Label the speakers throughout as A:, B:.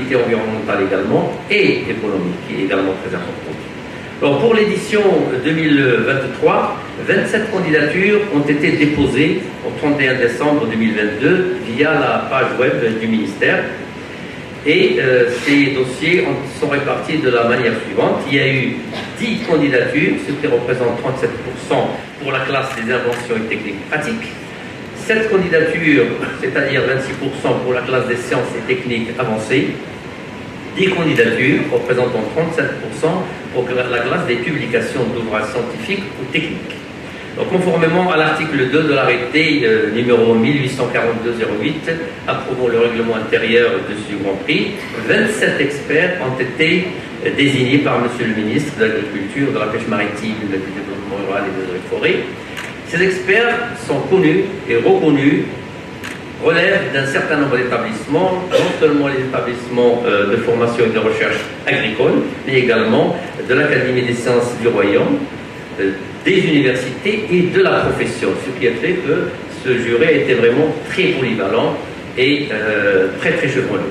A: l'actualité environnementale également, et économique, qui est également très importante. Alors pour l'édition 2023, 27 candidatures ont été déposées au 31 décembre 2022 via la page web du ministère. Et ces dossiers sont répartis de la manière suivante. Il y a eu 10 candidatures, ce qui représente 37% pour la classe des inventions et techniques pratiques. 7 candidatures, c'est-à-dire 26% pour la classe des sciences et techniques avancées. 10 candidatures représentant 37% pour la classe des publications d'ouvrages scientifiques ou techniques. Donc, conformément à l'article 2 de l'arrêté numéro 1842-08 approuvant le règlement intérieur de ce Grand Prix, 27 experts ont été désignés par Monsieur le ministre de l'Agriculture, de la Pêche maritime, du Développement rural et des eaux et forêts. Ces experts sont connus et reconnus, relèvent d'un certain nombre d'établissements, non seulement les établissements de formation et de recherche agricole, mais également de l'Académie des sciences du Royaume, des universités et de la profession, ce qui a fait que ce jury était vraiment très polyvalent et très très chevronné.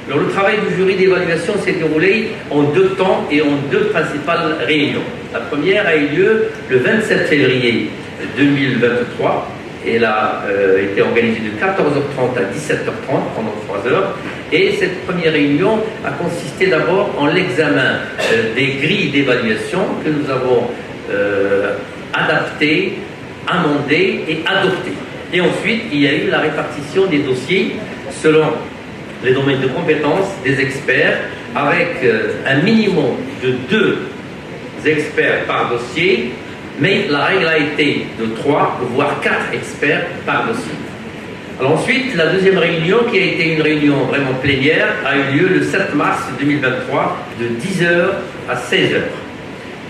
A: Alors, le travail du jury d'évaluation s'est déroulé en 2 temps et en 2 principales réunions. La première a eu lieu le 27 février 2023. Elle a été organisée de 14h30 à 17h30 pendant 3 heures. Et cette première réunion a consisté d'abord en l'examen des grilles d'évaluation que nous avons adaptées, amendées et adoptées. Et ensuite, il y a eu la répartition des dossiers selon les domaines de compétences des experts, avec un minimum de 2 experts par dossier, mais la règle a été de 3, voire 4 experts par dossier. Alors ensuite, la deuxième réunion, qui a été une réunion vraiment plénière, a eu lieu le 7 mars 2023, de 10h à 16h.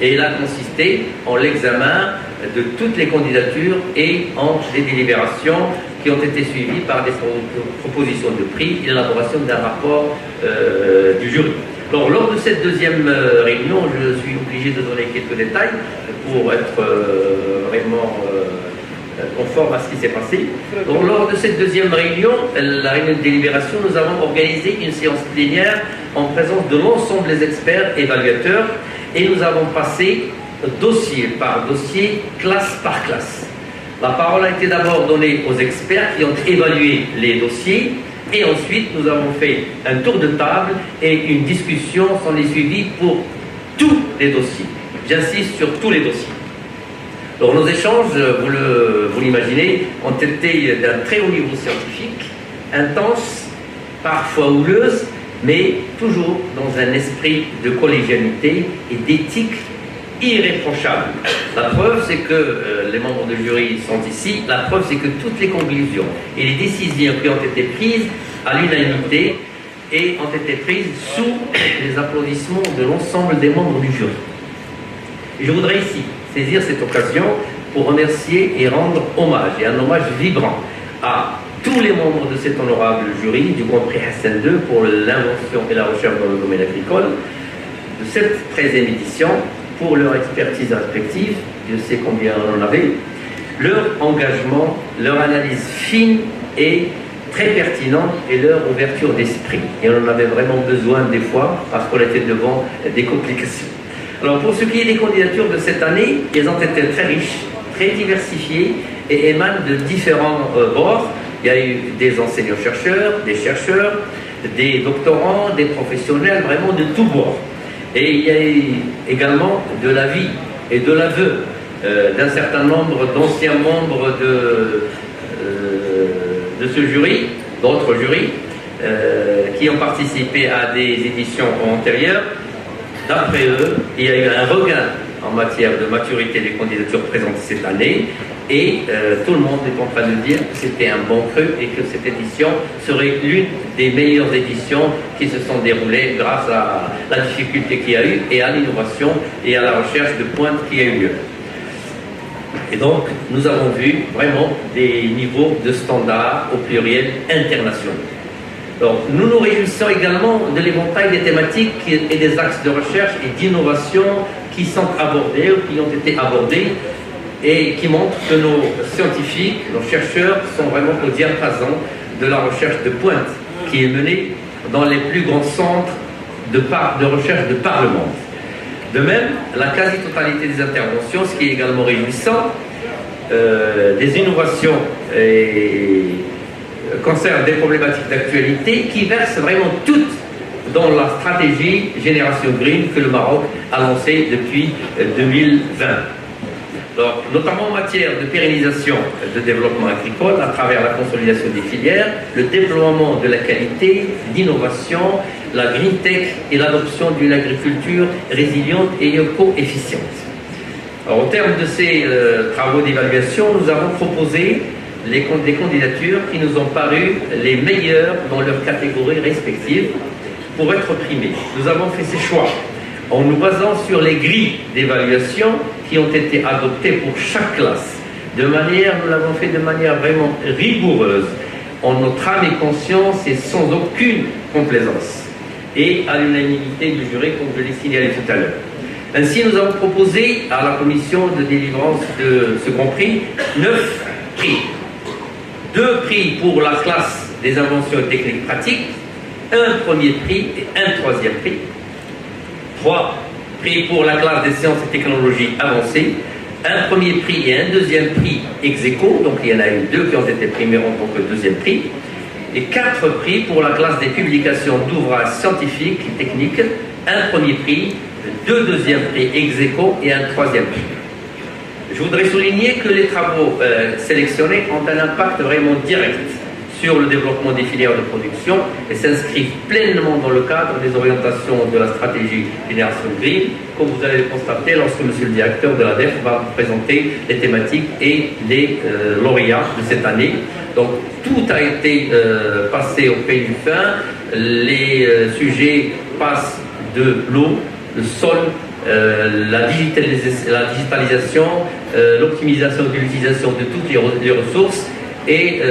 A: Et elle a consisté en l'examen de toutes les candidatures et en des délibérations qui ont été suivies par des propositions de prix et l'élaboration d'un rapport du jury. Alors, lors de cette deuxième réunion, je suis obligé de donner quelques détails pour être vraiment conforme à ce qui s'est passé. Donc, lors de cette deuxième réunion, la réunion de délibération, nous avons organisé une séance plénière en présence de l'ensemble des experts évaluateurs et nous avons passé dossier par dossier, classe par classe. La parole a été d'abord donnée aux experts qui ont évalué les dossiers. Et ensuite, nous avons fait un tour de table et une discussion s'en est suivie pour tous les dossiers. J'insiste sur tous les dossiers. Alors, nos échanges, vous l'imaginez, ont été d'un très haut niveau scientifique, intense, parfois houleuse, mais toujours dans un esprit de collégialité et d'éthique irréprochable. La preuve, c'est que les membres du jury sont ici. La preuve, c'est que toutes les conclusions et les décisions qui ont été prises à l'unanimité et ont été prises sous les applaudissements de l'ensemble des membres du jury. Je voudrais ici saisir cette occasion pour remercier et rendre hommage, et un hommage vibrant, à tous les membres de cet honorable jury du Grand Prix Hassan II pour l'invention et la recherche dans le domaine agricole de cette 13e édition, pour leur expertise respective, je sais combien on en avait, leur engagement, leur analyse fine et très pertinente et leur ouverture d'esprit. Et on en avait vraiment besoin des fois parce qu'on était devant des complications. Alors pour ce qui est des candidatures de cette année, elles ont été très riches, très diversifiées et émanent de différents bords. Il y a eu des enseignants-chercheurs, des chercheurs, des doctorants, des professionnels, vraiment de tous bords. Et il y a eu également de l'avis et de l'aveu d'un certain nombre d'anciens membres de ce jury, d'autres jurys, qui ont participé à des éditions antérieures. D'après eux, il y a eu un regain en matière de maturité des candidatures présentées cette année et tout le monde est en train de dire que c'était un bon cru et que cette édition serait l'une des meilleures éditions qui se sont déroulées grâce à la difficulté qu'il y a eu et à l'innovation et à la recherche de pointe qui a eu lieu. Et donc, nous avons vu vraiment des niveaux de standards au pluriel internationaux. Donc, nous nous réjouissons également de l'éventail des thématiques et des axes de recherche et d'innovation qui sont abordés ou qui ont été abordés et qui montrent que nos scientifiques, nos chercheurs sont vraiment au diapason de la recherche de pointe qui est menée dans les plus grands centres de recherche de par le monde. De même, la quasi-totalité des interventions, ce qui est également réjouissant, des innovations concernent des problématiques d'actualité qui versent vraiment toutes dans la stratégie Génération Green que le Maroc a lancée depuis 2020. Alors, notamment en matière de pérennisation de développement agricole à travers la consolidation des filières, le déploiement de la qualité, l'innovation, la green tech et l'adoption d'une agriculture résiliente et éco-efficiente. Alors, au terme de ces travaux d'évaluation, nous avons proposé des candidatures qui nous ont paru les meilleures dans leurs catégories respectives pour être primées. Nous avons fait ces choix en nous basant sur les grilles d'évaluation qui ont été adoptées pour chaque classe. Nous l'avons fait de manière vraiment rigoureuse, en notre âme et conscience et sans aucune complaisance, et à l'unanimité du jury, comme je l'ai signalé tout à l'heure. Ainsi, nous avons proposé à la commission de délivrance de ce Grand Prix 9 prix. 2 prix pour la classe des inventions et techniques pratiques, un premier prix et un troisième prix. 3 prix pour la classe des sciences et technologies avancées, un premier prix et un deuxième prix ex aequo, donc il y en a eu 2 qui ont été primés en tant que deuxième prix, et 4 prix pour la classe des publications d'ouvrages scientifiques et techniques, un premier prix, 2 deuxièmes prix ex aequo et un troisième prix. Je voudrais souligner que les travaux sélectionnés ont un impact vraiment direct sur le développement des filières de production et s'inscrivent pleinement dans le cadre des orientations de la stratégie Génération Green, comme vous allez le constater lorsque Monsieur le directeur de l'ADEF va vous présenter les thématiques et les lauréats de cette année. Donc tout a été passé au pays du fin. Les sujets passent de l'eau, le sol, la digitalisation, l'optimisation de l'utilisation de toutes les ressources. Et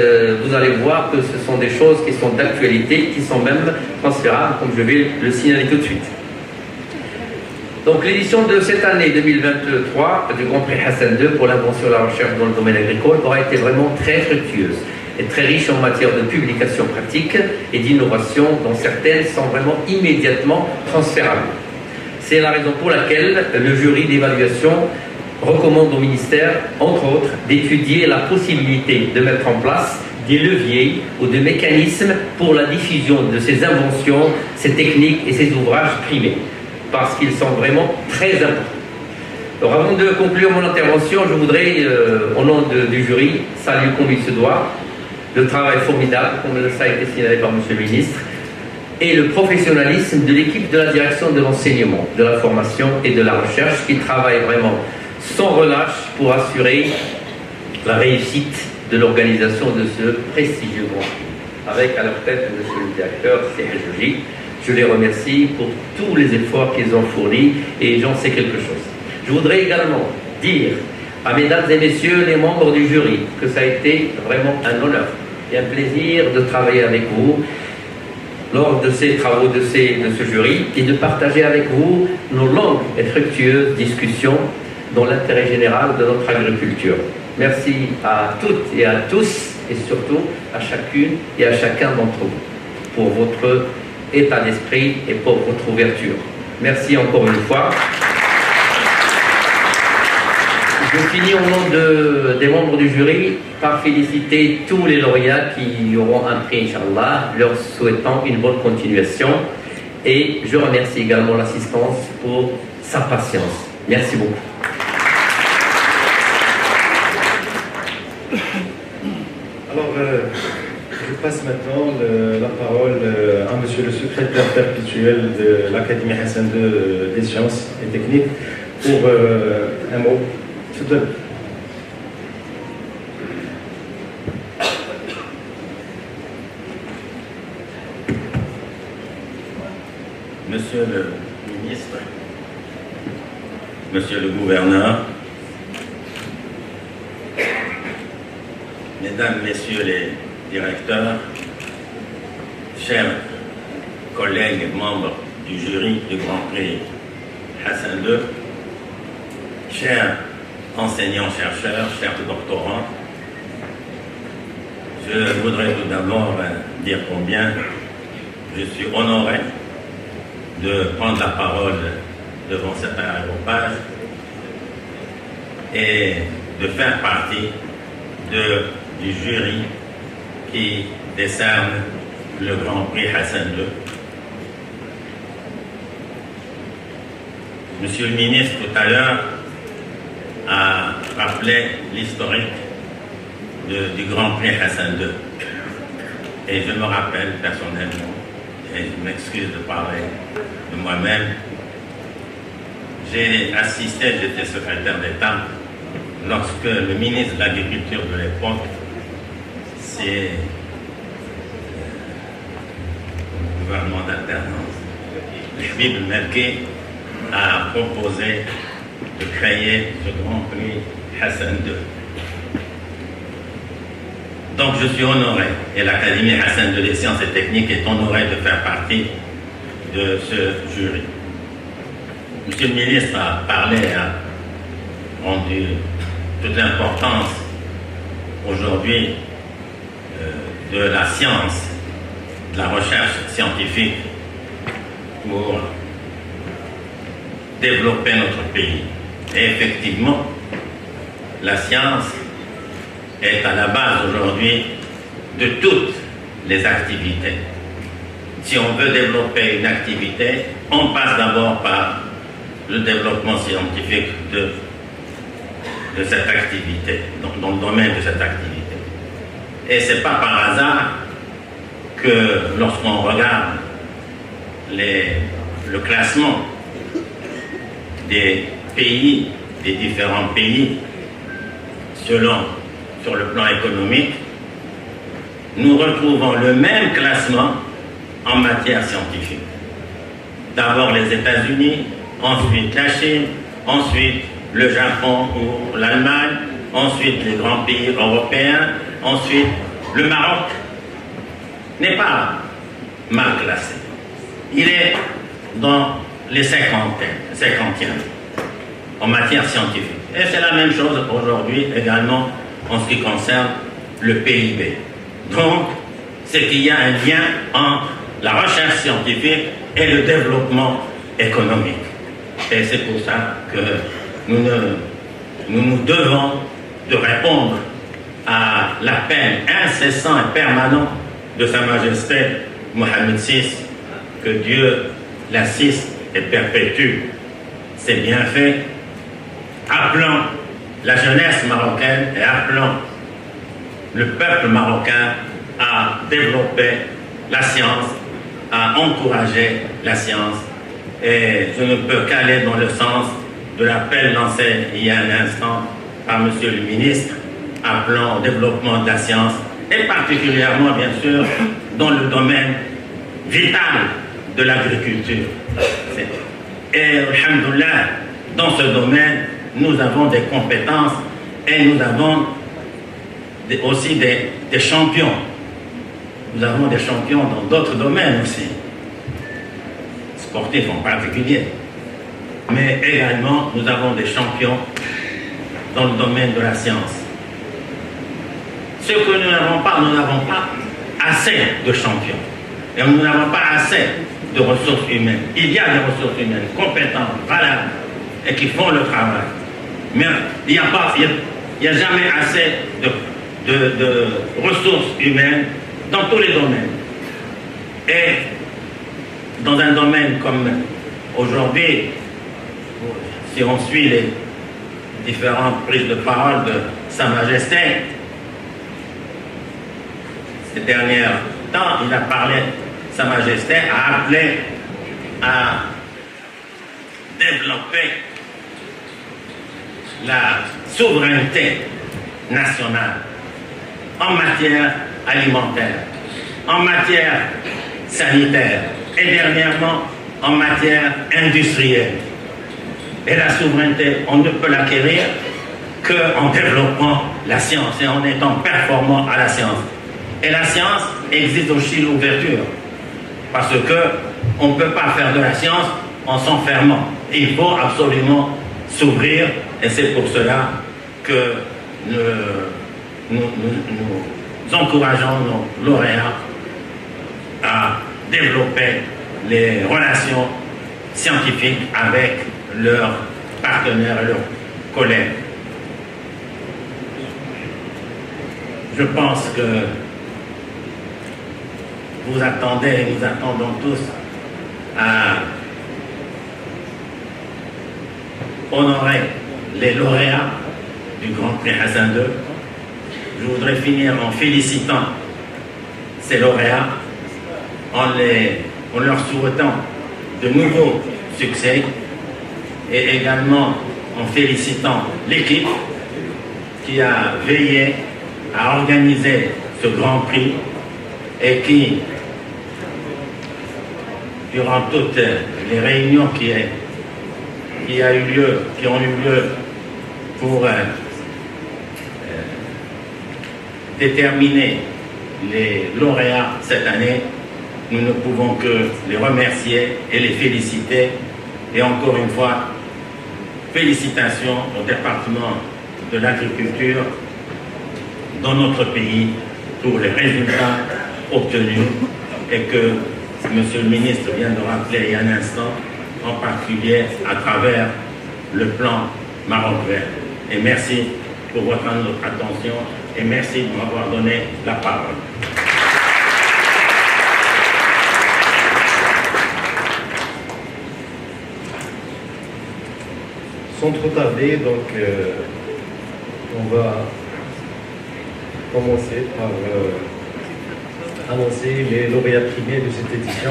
A: vous allez voir que ce sont des choses qui sont d'actualité, qui sont même transférables, comme je vais le signaler tout de suite. Donc l'édition de cette année 2023 du Grand Prix Hassan II pour l'invention et la recherche dans le domaine agricole aura été vraiment très fructueuse et très riche en matière de publications pratiques et d'innovation, dont certaines sont vraiment immédiatement transférables. C'est la raison pour laquelle le jury d'évaluation recommande au ministère, entre autres, d'étudier la possibilité de mettre en place des leviers ou des mécanismes pour la diffusion de ces inventions, ces techniques et ces ouvrages primés, parce qu'ils sont vraiment très importants. Alors avant de conclure mon intervention, je voudrais, au nom du jury, saluer comme il se doit le travail formidable, comme ça a été signalé par M. le ministre, et le professionnalisme de l'équipe de la direction de l'enseignement, de la formation et de la recherche, qui travaille vraiment sans relâche pour assurer la réussite de l'organisation de ce prestigieux Grand Prix. Avec à leur tête M. le directeur Serge. Je les remercie pour tous les efforts qu'ils ont fournis et j'en sais quelque chose. Je voudrais également dire à mesdames et messieurs les membres du jury que ça a été vraiment un honneur et un plaisir de travailler avec vous lors de ces travaux de ce jury et de partager avec vous nos longues et fructueuses discussions dans l'intérêt général de notre agriculture. Merci à toutes et à tous, et surtout à chacune et à chacun d'entre vous, pour votre état d'esprit et pour votre ouverture. Merci encore une fois. Je finis au nom des membres du jury par féliciter tous les lauréats qui auront un prix, Inch'Allah, leur souhaitant une bonne continuation. Et je remercie également l'assistance pour sa patience. Merci beaucoup.
B: Alors, je passe maintenant la parole à Monsieur le secrétaire perpétuel de l'Académie Hassan II des sciences et techniques pour un mot.
C: Monsieur le ministre, Monsieur le gouverneur, Mesdames, Messieurs les directeurs, chers collègues membres du jury du Grand Prix Hassan II, chers enseignants-chercheurs, chers doctorants, je voudrais tout d'abord dire combien je suis honoré de prendre la parole devant cet aéropage et de faire partie du jury qui décerne le Grand Prix Hassan II. Monsieur le ministre, tout à l'heure, a rappelé l'historique du Grand Prix Hassan II. Et je me rappelle personnellement, et je m'excuse de parler de moi-même, j'ai assisté, j'étais secrétaire d'État, lorsque le ministre de l'Agriculture de l'époque, c'est le gouvernement d'alternance, Habib Merki, a proposé de créer ce Grand Prix Hassan II. Donc je suis honoré, et l'Académie Hassan II des sciences et techniques est honorée de faire partie de ce jury. Monsieur le ministre a parlé, a rendu toute l'importance aujourd'hui de la science, de la recherche scientifique pour développer notre pays. Et effectivement, la science est à la base aujourd'hui de toutes les activités. Si on veut développer une activité, on passe d'abord par le développement scientifique de cette activité, dans le domaine de cette activité. Et ce n'est pas par hasard que lorsqu'on regarde le classement des pays, des différents pays, sur le plan économique, nous retrouvons le même classement en matière scientifique. D'abord les États-Unis, ensuite la Chine, ensuite le Japon ou l'Allemagne, ensuite les grands pays européens, ensuite le Maroc n'est pas mal classé. Il est dans les 50e en matière scientifique. Et c'est la même chose aujourd'hui également en ce qui concerne le PIB. Donc, c'est qu'il y a un lien entre la recherche scientifique et le développement économique. Et c'est pour ça que nous devons de répondre à l'appel incessant et permanent de Sa Majesté Mohamed VI, que Dieu l'assiste et perpétue ses bienfaits, appelant la jeunesse marocaine et appelant le peuple marocain à développer la science, à encourager la science. Et je ne peux qu'aller dans le sens de l'appel lancé il y a un instant par Monsieur le ministre, appelant au développement de la science, et particulièrement, bien sûr, dans le domaine vital de l'agriculture. Et, alhamdoulilah, dans ce domaine, nous avons des compétences et nous avons aussi des champions. Nous avons des champions dans d'autres domaines aussi, sportifs en particulier. Mais également, nous avons des champions dans le domaine de la science. Ce que nous n'avons pas assez de champions. Et nous n'avons pas assez de ressources humaines. Il y a des ressources humaines compétentes, valables, et qui font le travail. Mais il n'y a jamais assez de ressources humaines dans tous les domaines. Et dans un domaine comme aujourd'hui, si on suit les différentes prises de parole de Sa Majesté, ces derniers temps, il a parlé, Sa Majesté a appelé à développer la souveraineté nationale en matière alimentaire, en matière sanitaire et dernièrement en matière industrielle. Et la souveraineté, on ne peut l'acquérir qu'en développant la science et en étant performant à la science. Et la science existe aussi l'ouverture, parce qu'on ne peut pas faire de la science en s'enfermant. Il faut absolument s'ouvrir, et c'est pour cela que nous encourageons nos lauréats à développer les relations scientifiques avec leurs partenaires et leurs collègues. Je pense que vous attendez, nous attendons tous à honorer les lauréats du Grand Prix Hassan II. Je voudrais finir en félicitant ces lauréats, en leur souhaitant de nouveaux succès et également en félicitant l'équipe qui a veillé à organiser ce Grand Prix et qui, durant toutes les réunions qui ont eu lieu pour déterminer les lauréats cette année, nous ne pouvons que les remercier et les féliciter. Et encore une fois, félicitations au département de l'agriculture dans notre pays pour les résultats obtenus et que Monsieur le ministre vient de rappeler il y a un instant, en particulier à travers le plan Maroc vert. Et merci pour votre attention et merci de m'avoir donné la parole.
B: Sans trop tarder, donc on va commencer par annoncer les lauréats primés de cette édition.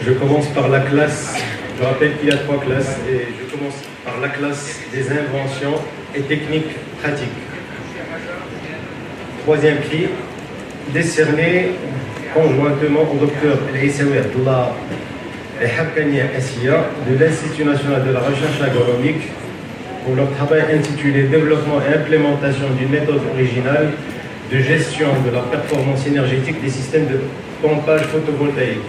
B: Je commence par la classe, je rappelle qu'il y a 3 classes, et je commence par la classe des inventions et techniques pratiques. 3e prix, décerné conjointement au docteur El-Issaoui Abdullah et Habkania Assia de l'Institut national de la recherche agronomique pour leur travail intitulé Développement et implémentation d'une méthode originale de gestion de la performance énergétique des systèmes de pompage photovoltaïque.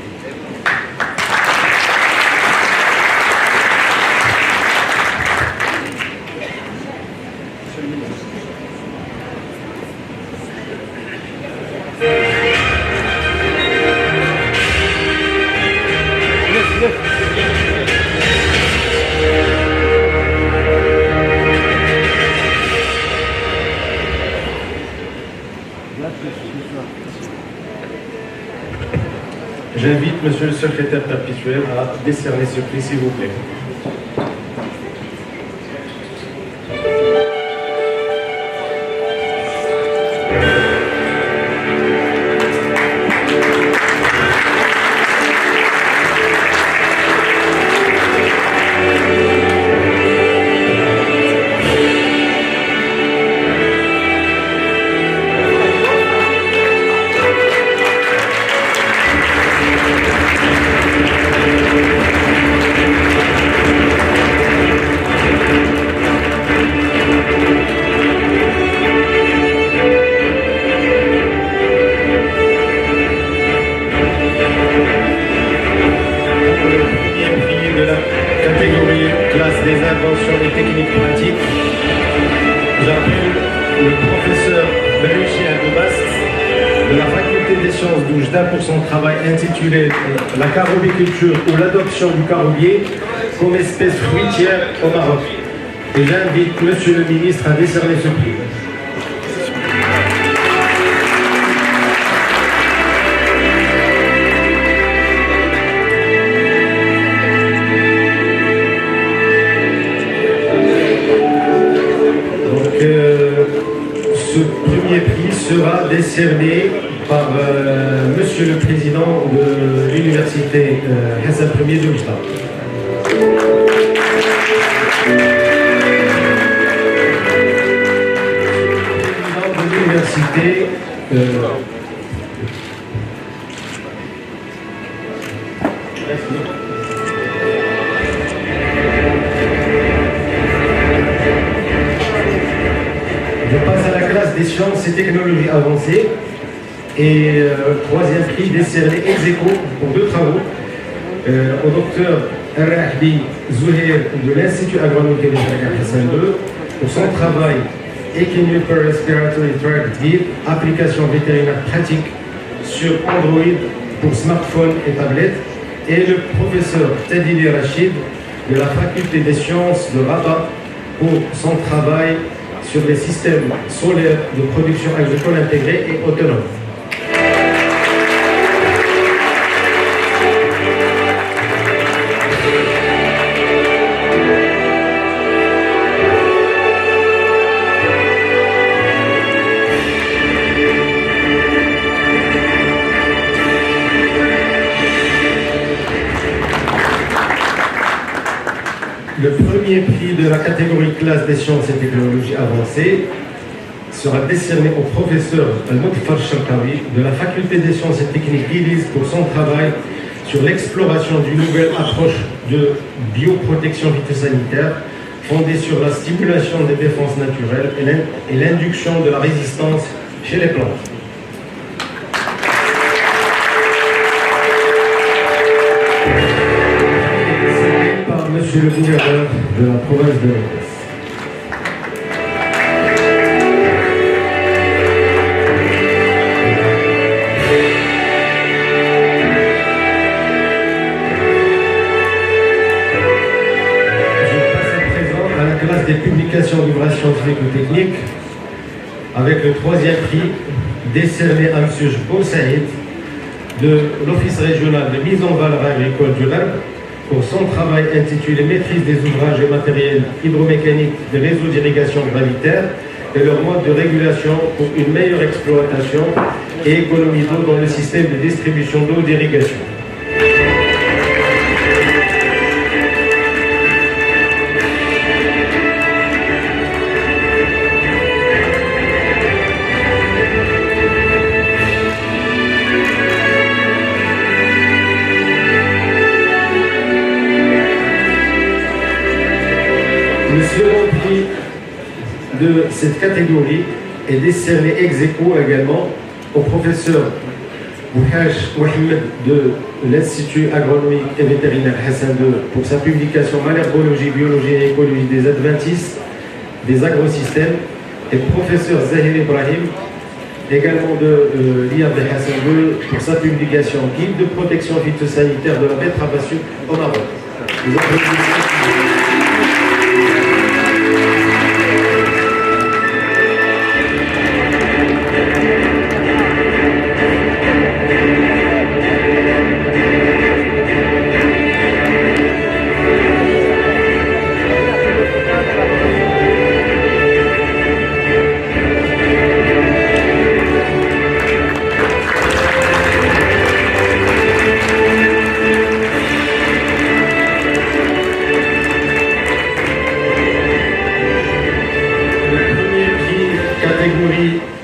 B: J'invite Monsieur le secrétaire perpétuel à décerner ce prix, s'il vous plaît. Pour son travail intitulé La carobiculture ou l'adoption du caroubier comme espèce fruitière au Maroc. Et j'invite Monsieur le ministre à décerner ce prix. Donc, ce premier prix sera décerné par Monsieur le Président de l'Université Hassan Ier de l'Islam. Président de l'Université je passe à la classe des sciences et technologies avancées. Et 3e prix décerné ex aequo pour 2 travaux au docteur Rahbi Zouhir de l'Institut agronomique de Hassan II pour son travail Equine Respiratory Tract Deep, application vétérinaire pratique sur Android pour smartphones et tablettes, et le professeur Tadili Rachid de la faculté des sciences de Rabat pour son travail sur les systèmes solaires de production agricole intégrée et autonome. Le premier prix de la catégorie classe des sciences et technologies avancées sera décerné au professeur Al-Mutfar Sharkawi de la faculté des sciences et techniques d'Iliz pour son travail sur l'exploration d'une nouvelle approche de bioprotection phytosanitaire fondée sur la stimulation des défenses naturelles et l'induction de la résistance chez les plantes. Monsieur le gouverneur de la province de Lagos. Je passe à présent à la classe des publications d'ouvrages scientifiques ou techniques avec le troisième prix décerné à M. Jbo Saïd de l'Office régional de mise en valeur agricole du REB pour son travail intitulé Maîtrise des ouvrages et matériels hydromécaniques des réseaux d'irrigation gravitaire et leur mode de régulation pour une meilleure exploitation et économie d'eau dans le système de distribution d'eau d'irrigation. Le second prix de cette catégorie est décerné ex aequo également au professeur Bouhash Mohamed de l'Institut agronomique et vétérinaire Hassan II pour sa publication Malherbologie, biologie et écologie des adventices des agrosystèmes, et professeur Zahir Ibrahim également de l'IA de Hassan II pour sa publication Guide de protection phytosanitaire de la betterave à sucre au Maroc.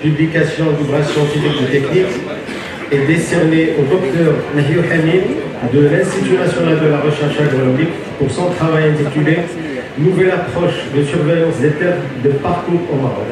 B: Publication d'ouvrages scientifiques et techniques est décerné au docteur Nahiou Hamid de l'Institut national de la recherche agronomique pour son travail intitulé Nouvelle approche de surveillance des terres de parcours au Maroc.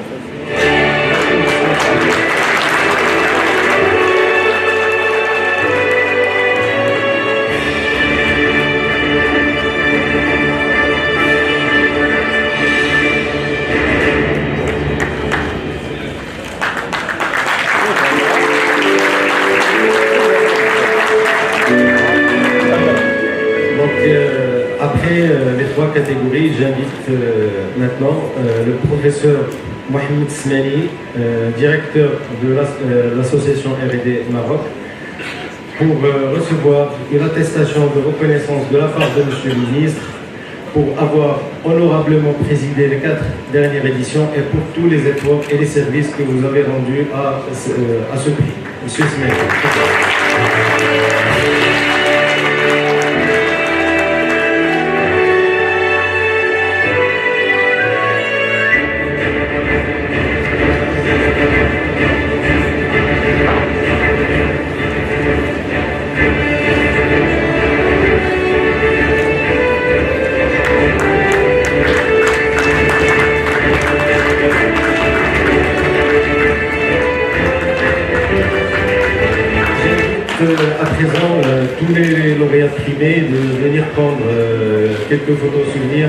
B: Après les trois catégories, j'invite maintenant le professeur Mohamed Smani, directeur de l'association R&D Maroc, pour recevoir une attestation de reconnaissance de la part de Monsieur le ministre pour avoir honorablement présidé les 4 dernières éditions et pour tous les efforts et les services que vous avez rendus à ce prix. Monsieur Smani. À présent, tous les lauréats primés de venir prendre quelques photos souvenirs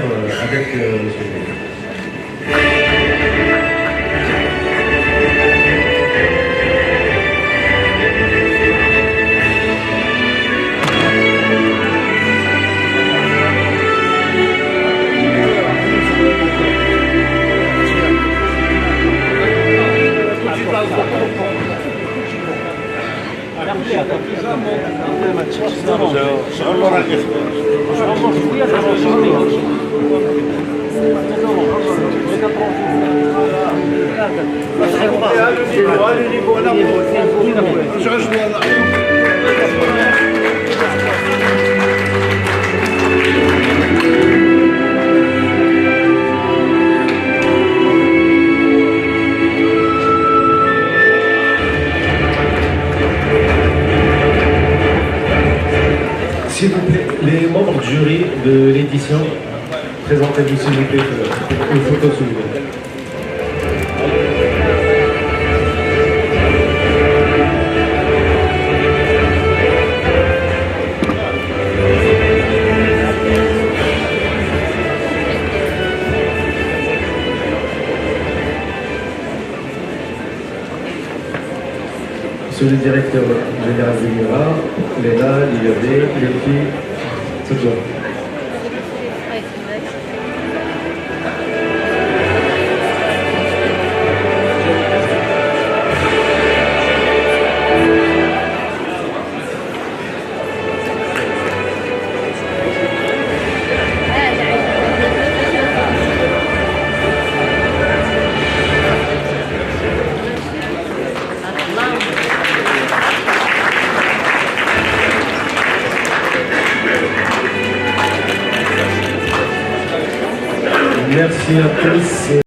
B: avec M. le ministre. S'il vous plaît, les membres du jury de l'édition, présentez-vous s'il vous plaît pour une photo s'il vous plaît. Monsieur le directeur général de l'IRA, Léna, l'IED, les filles, c'est tout. Merci à tous.